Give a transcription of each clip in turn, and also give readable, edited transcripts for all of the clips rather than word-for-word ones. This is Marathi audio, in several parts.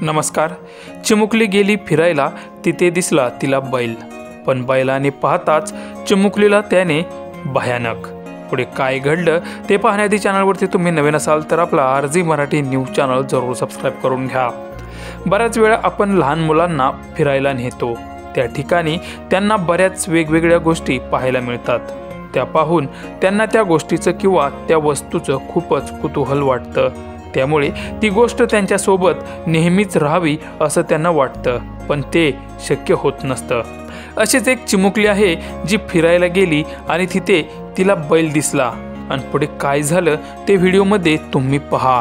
नमस्कार. चिमुकली गेली फिरायला, तिथे दिसला तिला बैल. पण बैलाने पाहताच चिमुकलीला त्याने भयानक. पुढे काय घडलं ते पाहण्याआधी चॅनलवरती तुम्ही नवीन असाल तर आपला RG मराठी न्यूज चॅनल जरूर सबस्क्राईब करून घ्या. बऱ्याच वेळा आपण लहान मुलांना फिरायला नेतो. त्या ठिकाणी त्यांना बऱ्याच वेगवेगळ्या गोष्टी पाहायला मिळतात. त्या पाहून त्यांना त्या गोष्टीचं किंवा त्या वस्तूचं खूपच कुतूहल वाटतं. त्यामुळे ती गोष्ट त्यांच्यासोबत नेहमीच राहावी असं त्यांना वाटतं, पण ते शक्य होत नसतं. अशीच एक चिमुकली आहे जी फिरायला गेली आणि तिथे तिला बैल दिसला. आणि पुढे काय झालं ते व्हिडिओमध्ये तुम्ही पहा.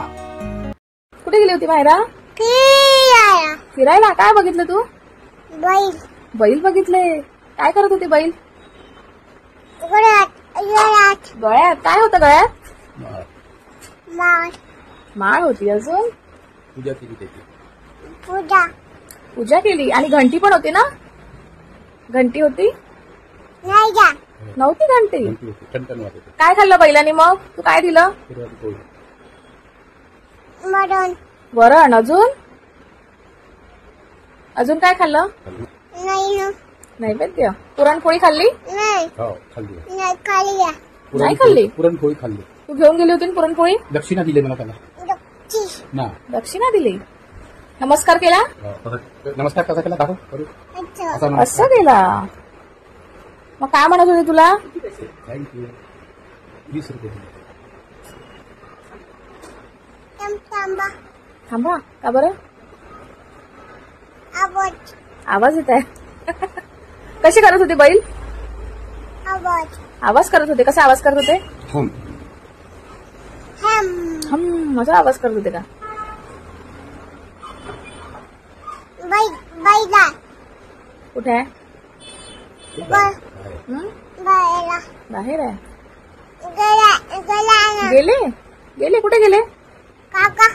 कुठे गेली होती मायरा? फिरायला. काय बघितलं तू? बैल. बैल बघितले. काय करत होती बैल? गळ्यात काय होतं? गळ्यात माळ होती. अजून पूजा केली. आणि घंटी पण होती ना? घंटी होती? नव्हती घंटी. काय खाल्लं बैलाने मग? तू काय दिलं? वरण. अजून काय खाल्लं? नैवेद्य. पुरणपोळी खाल्ली? नाही नाही खाल्ली. पुरणपोळी खाल्ली. तू घेऊन गेली होती ना पुरणपोळी? दक्षिणा दिली मला त्याला. दक्षिणा दिली. नमस्कार केला? नमस्कार कसा केला दाखव. असं केला. मग काय म्हणत होते तुला? थँक्यू. 20 रुपये. थांबा. का बरं? आवाज येत आहे. कशी करत होते बैल? आवाज करत होते. कसा आवाज करत होते? असा आवाज करत होते का? कुठे आहे? बाहेर आहे. गेले. कुठे गेले? काका